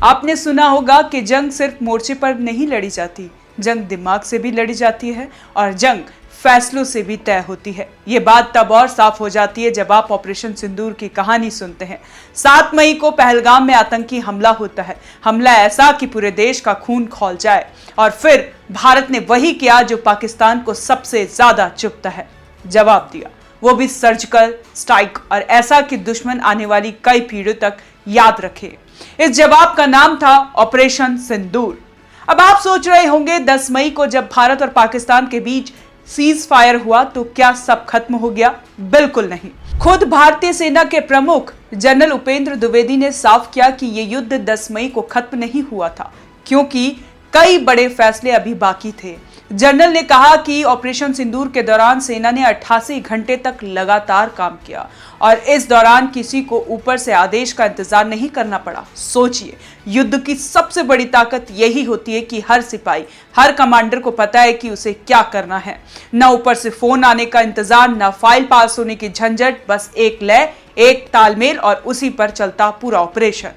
आपने सुना होगा कि जंग सिर्फ मोर्चे पर नहीं लड़ी जाती, जंग दिमाग से भी लड़ी जाती है और जंग फैसलों से भी तय होती है। ये बात तब और साफ हो जाती है जब आप ऑपरेशन सिंदूर की कहानी सुनते हैं। 7 मई को पहलगाम में आतंकी हमला होता है, हमला ऐसा कि पूरे देश का खून खौल जाए। और फिर भारत ने वही किया जो पाकिस्तान को सबसे ज्यादा चुभता है, जवाब दिया, वो भी सर्जिकल स्ट्राइक, और ऐसा कि दुश्मन आने वाली कई पीढ़ियों तक याद रखे। इस जवाब का नाम था ऑपरेशन सिंदूर। अब आप सोच रहे होंगे 10 मई को जब भारत और पाकिस्तान के बीच सीज फायर हुआ तो क्या सब खत्म हो गया? बिल्कुल नहीं। खुद भारतीय सेना के प्रमुख जनरल उपेंद्र द्विवेदी ने साफ किया कि यह युद्ध 10 मई को खत्म नहीं हुआ था, क्योंकि कई बड़े फैसले अभी बाकी थे। जनरल ने कहा कि ऑपरेशन सिंदूर के दौरान सेना ने 88 घंटे तक लगातार काम किया और इस दौरान किसी को ऊपर से आदेश का इंतजार नहीं करना पड़ा। सोचिए, युद्ध की सबसे बड़ी ताकत यही होती है कि हर सिपाही, हर कमांडर को पता है कि उसे क्या करना है। न ऊपर से फोन आने का इंतजार, न फाइल पास होने की झंझट, बस एक लय, एक तालमेल और उसी पर चलता पूरा ऑपरेशन।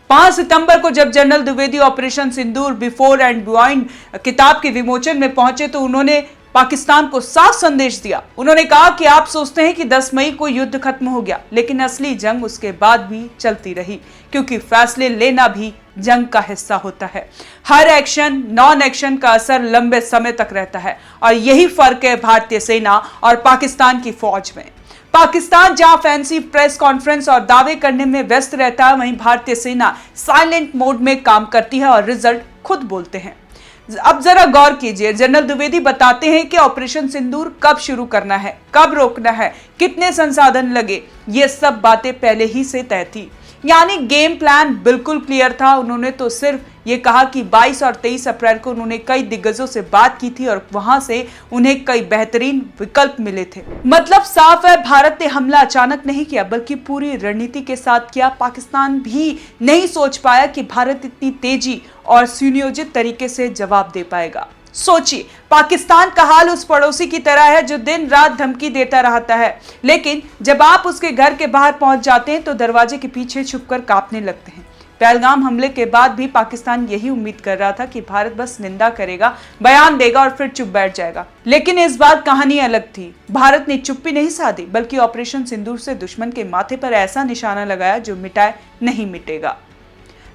5 सितंबर को जब general Dwivedi operation Sindoor before and behind किताब के विमोचन में पहुंचे तो उन्होंने पाकिस्तान को साफ संदेश दिया। उन्होंने कहा कि आप सोचते हैं कि 10 मई को युद्ध खत्म हो गया, लेकिन असली जंग उसके बाद भी चलती रही, क्योंकि फैसले लेना भी जंग का हिस्सा होता है। हर एक्शन, नॉन एक्शन का असर लंबे समय तक रहता है और यही फर्क है भारतीय सेना और पाकिस्तान की फौज में। पाकिस्तान जहां फैंसी प्रेस कॉन्फ्रेंस और दावे करने में व्यस्त रहता है, वहीं भारतीय सेना साइलेंट मोड में काम करती है और रिजल्ट खुद बोलते हैं। अब जरा गौर कीजिए, जनरल द्विवेदी बताते हैं कि ऑपरेशन सिंदूर कब शुरू करना है, कब रोकना है, कितने संसाधन लगे, ये सब बातें पहले ही से तय थी। यानी गेम प्लान बिल्कुल क्लियर था। उन्होंने तो सिर्फ ये कहा कि 22 और 23 अप्रैल को उन्होंने कई दिग्गजों से बात की थी और वहां से उन्हें कई बेहतरीन विकल्प मिले थे। मतलब साफ है, भारत ने हमला अचानक नहीं किया, बल्कि पूरी रणनीति के साथ किया। पाकिस्तान भी नहीं सोच पाया कि भारत इतनी तेजी और सुनियोजित तरीके से जवाब दे पाएगा। सोचिए, पाकिस्तान का हाल उस पड़ोसी की तरह है जो दिन रात धमकी देता रहता है, लेकिन जब आप उसके घर के बाहर पहुंच जाते हैं तो दरवाजे के पीछे छुपकर कांपने लगते हैं। पहलगाम हमले के बाद भी पाकिस्तान यही उम्मीद कर रहा था कि भारत बस निंदा करेगा, बयान देगा और फिर चुप बैठ जाएगा। लेकिन इस बार कहानी अलग थी। भारत ने चुप्पी नहीं साधी, बल्कि ऑपरेशन सिंदूर से दुश्मन के माथे पर ऐसा निशाना लगाया जो मिटाए नहीं मिटेगा।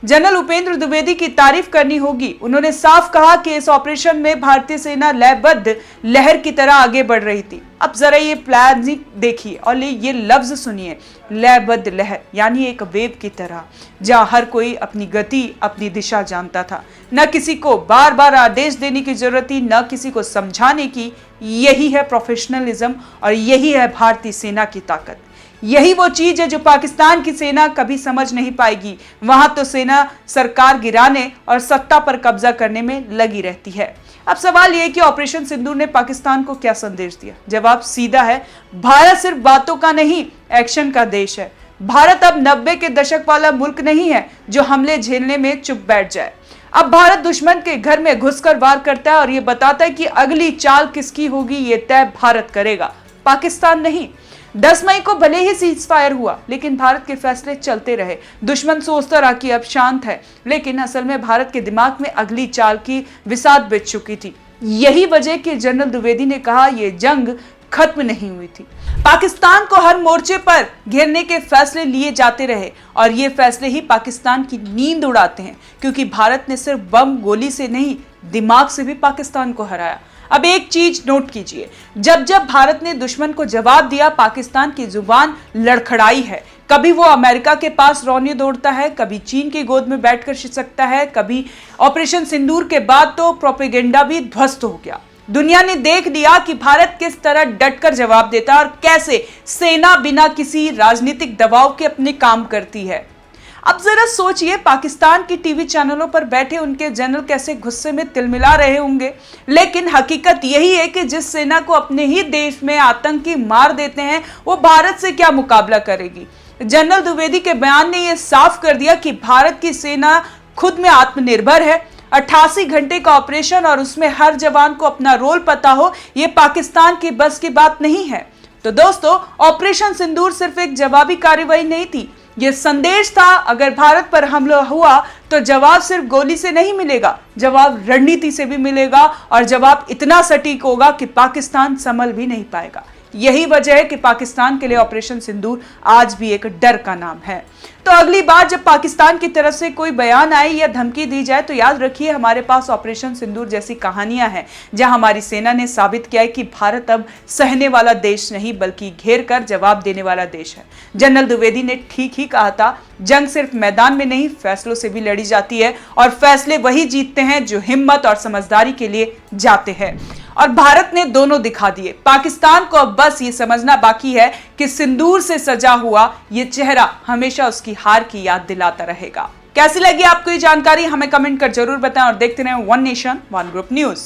जनरल उपेंद्र द्विवेदी की तारीफ करनी होगी। उन्होंने साफ कहा कि इस ऑपरेशन में भारतीय सेना लयबद्ध लहर की तरह आगे बढ़ रही थी। अब जरा ये प्लान देखिए और ये लफ्ज सुनिए, लयबद्ध लहर, यानी एक वेव की तरह, जहां हर कोई अपनी गति, अपनी दिशा जानता था। न किसी को बार बार आदेश देने की जरूरत थी, न किसी को समझाने की। यही है प्रोफेशनलिज्म और यही है भारतीय सेना की ताकत। यही वो चीज है जो पाकिस्तान की सेना कभी समझ नहीं पाएगी। वहां तो सेना सरकार गिराने और सत्ता पर कब्जा करने में लगी रहती है। अब सवाल यह कि ऑपरेशन सिंदूर ने पाकिस्तान को क्या संदेश दिया? जवाब सीधा है, भारत सिर्फ बातों का नहीं, एक्शन का देश है। भारत अब 90 के दशक वाला मुल्क नहीं है जो हमले झेलने में चुप बैठ जाए। अब भारत दुश्मन के घर में घुसकर वार करता है और ये बताता है कि अगली चाल किसकी होगी, ये तय भारत करेगा, पाकिस्तान नहीं। 10 मई को भले ही सीज फायर हुआ, लेकिन भारत के फैसले चलते रहे। दुश्मन सोचता रहा कि अब शांत है, लेकिन असल में भारत के दिमाग में अगली चाल की विसात बिछ चुकी थी। यही वजह कि जनरल द्विवेदी ने कहा यह जंग खत्म नहीं हुई थी। पाकिस्तान को हर मोर्चे पर घेरने के फैसले लिए जाते रहे और ये फैसले ही पाकिस्तान की नींद उड़ाते हैं, क्योंकि भारत ने सिर्फ बम गोली से नहीं, दिमाग से भी पाकिस्तान को हराया। अब एक चीज नोट कीजिए, जब जब भारत ने दुश्मन को जवाब दिया, पाकिस्तान की जुबान लड़खड़ाई है। कभी वो अमेरिका के पास रौनियों दौड़ता है, कभी चीन की गोद में बैठकर खिसकता है, कभी ऑपरेशन सिंदूर के बाद तो प्रोपेगेंडा भी ध्वस्त हो गया। दुनिया ने देख लिया कि भारत किस तरह डटकर जवाब देता है और कैसे सेना बिना किसी राजनीतिक दबाव के अपने काम करती है। अब जरा सोचिए, पाकिस्तान की टीवी चैनलों पर बैठे उनके जनरल कैसे गुस्से में तिलमिला रहे होंगे। लेकिन हकीकत यही है कि जिस सेना को अपने ही देश में आतंकी मार देते हैं, वो भारत से क्या मुकाबला करेगी। जनरल द्विवेदी के बयान ने यह साफ कर दिया कि भारत की सेना खुद में आत्मनिर्भर है। 88 घंटे का ऑपरेशन और उसमें हर जवान को अपना रोल पता हो, यह पाकिस्तान की बस की बात नहीं है। तो दोस्तों, ऑपरेशन सिंदूर सिर्फ एक जवाबी कार्रवाई नहीं थी, ये संदेश था, अगर भारत पर हमला हुआ तो जवाब सिर्फ गोली से नहीं मिलेगा, जवाब रणनीति से भी मिलेगा और जवाब इतना सटीक होगा कि पाकिस्तान संभल भी नहीं पाएगा। यही वजह है कि पाकिस्तान के लिए ऑपरेशन सिंदूर आज भी एक डर का नाम है। तो अगली बार जब पाकिस्तान की तरफ से कोई बयान आए या धमकी दी जाए तो याद रखिए हमारे पास ऑपरेशन सिंदूर जैसी कहानियां हैं, जहां हमारी सेना ने साबित किया है कि भारत अब सहने वाला देश नहीं बल्कि घेर कर जवाब देने वाला देश है। जनरल द्विवेदी ने ठीक ही कहा था, जंग सिर्फ मैदान में नहीं फैसलों से भी लड़ी जाती है और फैसले वही जीतते हैं जो हिम्मत और समझदारी के लिए जाते हैं। और भारत ने दोनों दिखा दिए। पाकिस्तान को अब बस ये समझना बाकी है कि सिंदूर से सजा हुआ ये चेहरा हमेशा उसकी हार की याद दिलाता रहेगा। कैसी लगी आपको ये जानकारी हमें कमेंट कर जरूर बताएं और देखते रहें one nation one group news.